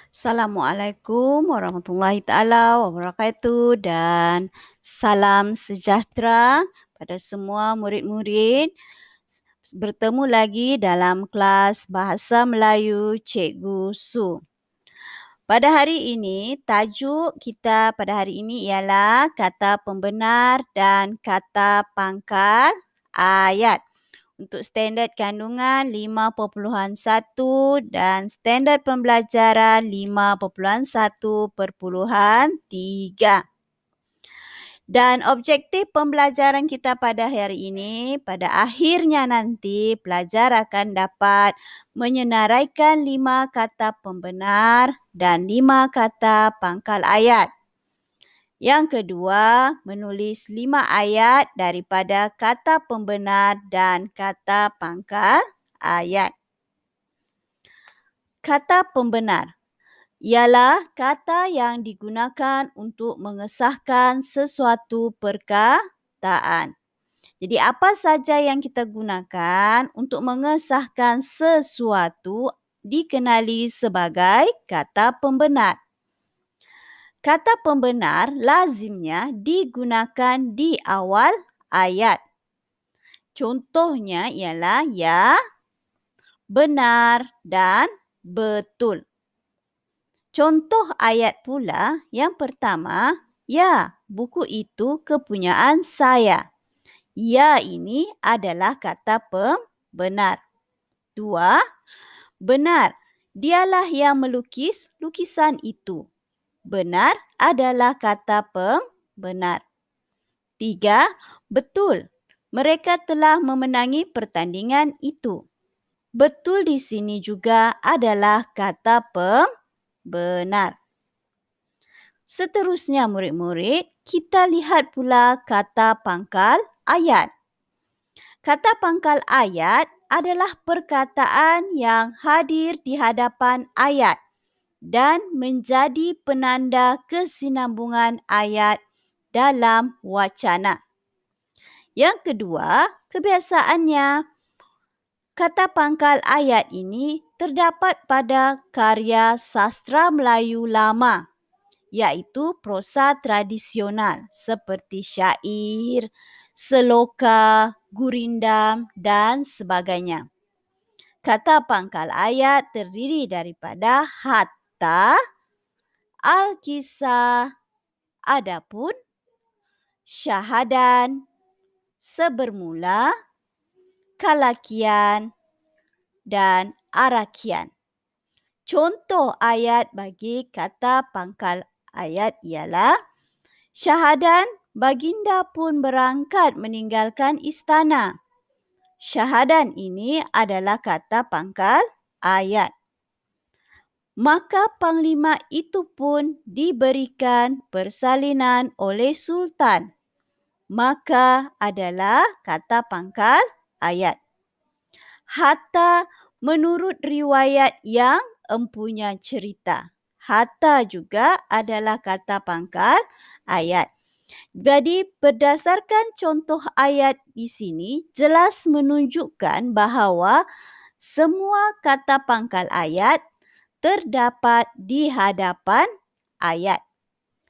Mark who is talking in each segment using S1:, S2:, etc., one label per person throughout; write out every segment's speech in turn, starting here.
S1: Assalamualaikum warahmatullahi taala wabarakatuh dan salam sejahtera pada semua murid-murid. Bertemu lagi dalam kelas Bahasa Melayu Cikgu Su. Pada hari ini, tajuk kita pada hari ini ialah kata pembenar dan kata pangkal ayat. Untuk standard kandungan 5.1 dan standard pembelajaran 5.1.3. Dan objektif pembelajaran kita pada hari ini, pada akhirnya nanti pelajar akan dapat menyenaraikan 5 kata pembenar dan 5 kata pangkal ayat. Yang kedua, menulis 5 ayat daripada kata pembenar dan kata pangkal ayat. Kata pembenar ialah kata yang digunakan untuk mengesahkan sesuatu perkataan. Jadi apa saja yang kita gunakan untuk mengesahkan sesuatu dikenali sebagai kata pembenar. Kata pembenar lazimnya digunakan di awal ayat. Contohnya ialah ya, benar dan betul. Contoh ayat pula yang pertama, ya, buku itu kepunyaan saya. Ya ini adalah kata pembenar. 2, benar, dialah yang melukis lukisan itu. Benar adalah kata pembenar. 3, betul. Mereka telah memenangi pertandingan itu. Betul di sini juga adalah kata pembenar. Seterusnya murid-murid, kita lihat pula kata pangkal ayat. Kata pangkal ayat adalah perkataan yang hadir di hadapan ayat dan menjadi penanda kesinambungan ayat dalam wacana. Yang kedua, kebiasaannya kata pangkal ayat ini terdapat pada karya sastra Melayu lama, iaitu prosa tradisional seperti syair, seloka, gurindam dan sebagainya. Kata pangkal ayat terdiri daripada hatta, al-kisah, adapun, syahadan, sebermula, kalakian, dan arakian. Contoh ayat bagi kata pangkal ayat ialah syahadan, baginda pun berangkat meninggalkan istana. Syahadan ini adalah kata pangkal ayat. Maka panglima itu pun diberikan persalinan oleh sultan. Maka adalah kata pangkal ayat. Hatta menurut riwayat yang empunya cerita. Hatta juga adalah kata pangkal ayat. Jadi berdasarkan contoh ayat di sini jelas menunjukkan bahawa semua kata pangkal ayat terdapat di hadapan ayat.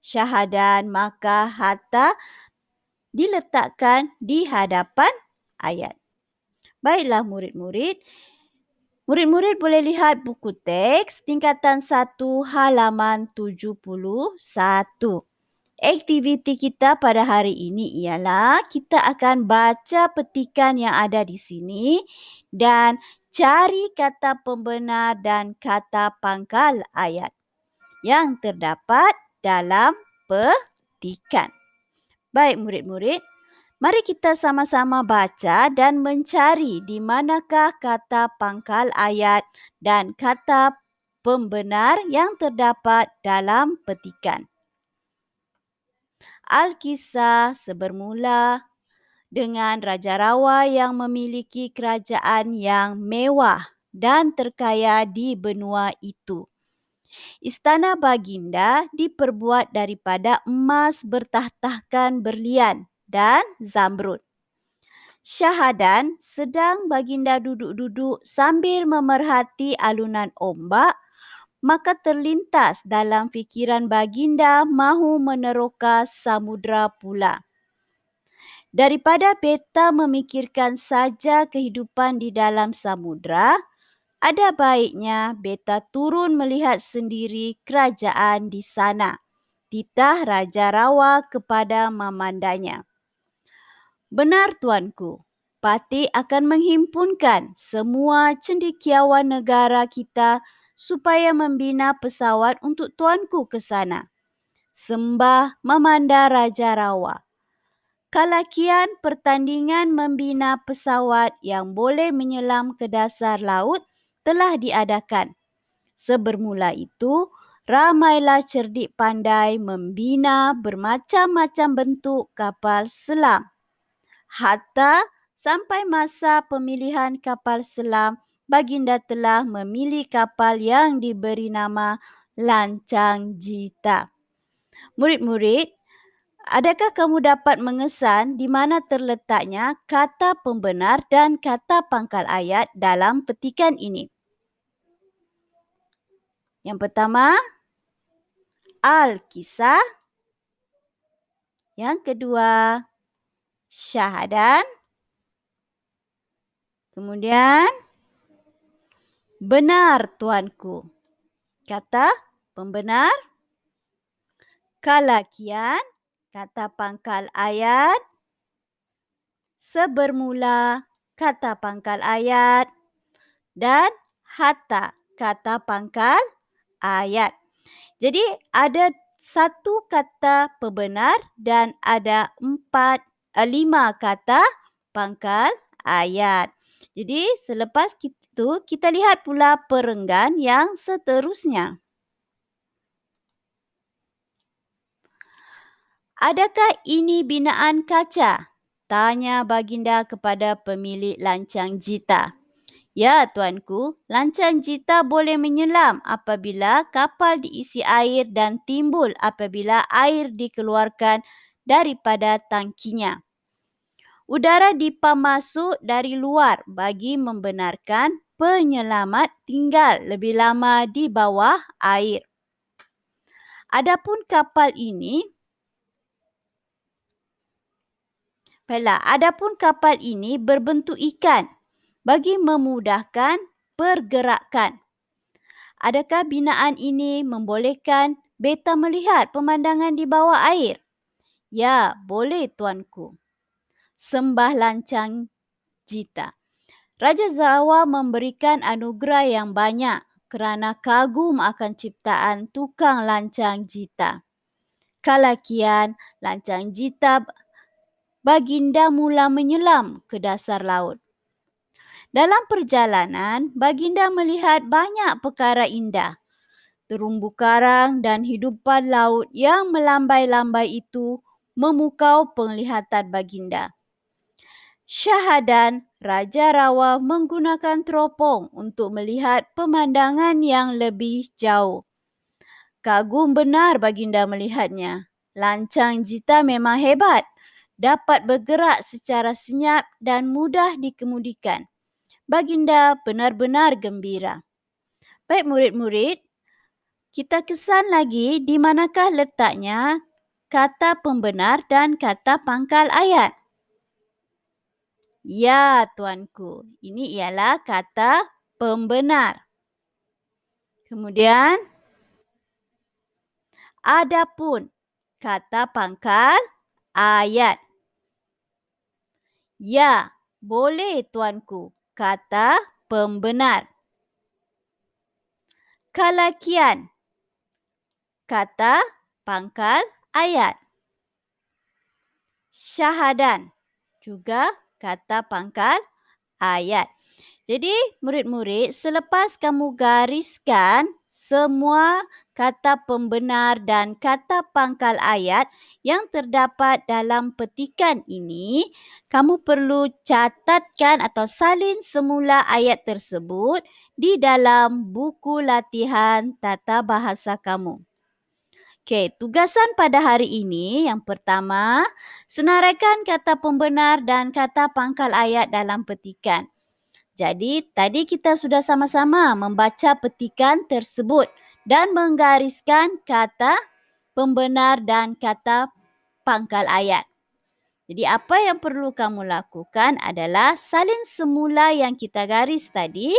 S1: Syahadan maka hatta diletakkan di hadapan ayat. Baiklah murid-murid. Murid-murid boleh lihat buku teks tingkatan 1 halaman 71. Aktiviti kita pada hari ini ialah kita akan baca petikan yang ada di sini dan cari kata pembenar dan kata pangkal ayat yang terdapat dalam petikan. Baik murid-murid, mari kita sama-sama baca dan mencari di manakah kata pangkal ayat dan kata pembenar yang terdapat dalam petikan. Al-Kisah sebermula dengan Raja Rawa yang memiliki kerajaan yang mewah dan terkaya di benua itu. Istana baginda diperbuat daripada emas bertah-tahkan berlian dan zamrud. Syahadan sedang baginda duduk-duduk sambil memerhati alunan ombak, maka terlintas dalam fikiran baginda mahu meneroka samudra pula. Daripada beta memikirkan saja kehidupan di dalam samudra, ada baiknya beta turun melihat sendiri kerajaan di sana. Titah Raja Rawa kepada mamandanya. Benar tuanku, Patih akan menghimpunkan semua cendekiawan negara kita supaya membina pesawat untuk tuanku ke sana. Sembah Mamanda Raja Rawa. Kalakian pertandingan membina pesawat yang boleh menyelam ke dasar laut telah diadakan. Sebermula itu, ramailah cerdik pandai membina bermacam-macam bentuk kapal selam. Hatta sampai masa pemilihan kapal selam, baginda telah memilih kapal yang diberi nama Lancang Jita. Murid-murid, adakah kamu dapat mengesan di mana terletaknya kata pembenar dan kata pangkal ayat dalam petikan ini? Yang pertama, Al-Kisah. Yang kedua, Syahadan. Kemudian, benar tuanku. Kata pembenar. Kalakian, kata pangkal ayat. Sebermula, kata pangkal ayat. Dan hatta, kata pangkal ayat. Jadi ada satu kata pembenar dan ada 5 kata pangkal ayat. Jadi selepas itu kita lihat pula perenggan yang seterusnya. Adakah ini binaan kaca? Tanya baginda kepada pemilik Lancang Jita. Ya tuanku, Lancang Jita boleh menyelam apabila kapal diisi air dan timbul apabila air dikeluarkan daripada tangkinya. Udara dipam masuk dari luar bagi membenarkan penyelamat tinggal lebih lama di bawah air. Adapun kapal ini berbentuk ikan bagi memudahkan pergerakan. Adakah binaan ini membolehkan beta melihat pemandangan di bawah air? Ya, boleh tuanku. Sembah Lancang Jita. Raja Zawa memberikan anugerah yang banyak kerana kagum akan ciptaan tukang Lancang Jita. Kalakian Lancang Jita, baginda mula menyelam ke dasar laut. Dalam perjalanan, baginda melihat banyak perkara indah. Terumbu karang dan hidupan laut yang melambai-lambai itu memukau penglihatan baginda. Syahadan, Raja Rawa menggunakan teropong untuk melihat pemandangan yang lebih jauh. Kagum benar baginda melihatnya. Lancang Jita memang hebat, dapat bergerak secara senyap dan mudah dikemudikan. Baginda benar-benar gembira. Baik murid-murid, kita kesan lagi di manakah letaknya kata pembenar dan kata pangkal ayat. Ya tuanku, ini ialah kata pembenar. Kemudian, adapun kata pangkal ayat. Ya, boleh tuanku, kata pembenar. Kalakian, kata pangkal ayat. Syahadan, juga kata pangkal ayat. Jadi murid-murid, selepas kamu gariskan semua kata pembenar dan kata pangkal ayat yang terdapat dalam petikan ini, kamu perlu catatkan atau salin semula ayat tersebut di dalam buku latihan tata bahasa kamu. Okey, tugasan pada hari ini yang pertama, senaraikan kata pembenar dan kata pangkal ayat dalam petikan. Jadi, tadi kita sudah sama-sama membaca petikan tersebut dan menggariskan kata pembenar dan kata pangkal ayat. Jadi apa yang perlu kamu lakukan adalah salin semula yang kita garis tadi,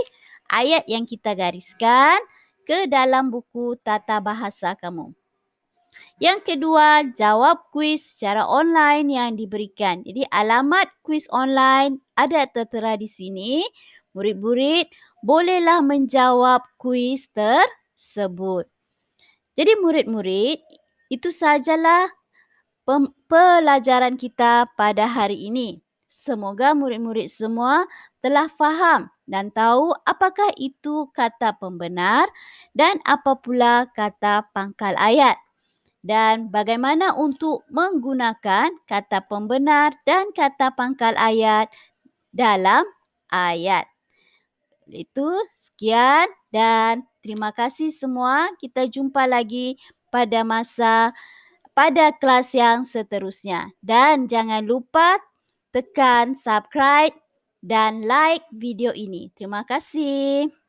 S1: ayat yang kita gariskan ke dalam buku tata bahasa kamu. Yang kedua, jawab kuis secara online yang diberikan. Jadi alamat kuis online ada tertera di sini. Murid-murid bolehlah menjawab kuis tersebut. Jadi murid-murid, itu sajalah pelajaran kita pada hari ini. Semoga murid-murid semua telah faham dan tahu apakah itu kata pembenar dan apa pula kata pangkal ayat. Dan bagaimana untuk menggunakan kata pembenar dan kata pangkal ayat dalam ayat. Itu sekian dan terima kasih semua. Kita jumpa lagi pada kelas yang seterusnya. Dan jangan lupa tekan subscribe dan like video ini. Terima kasih.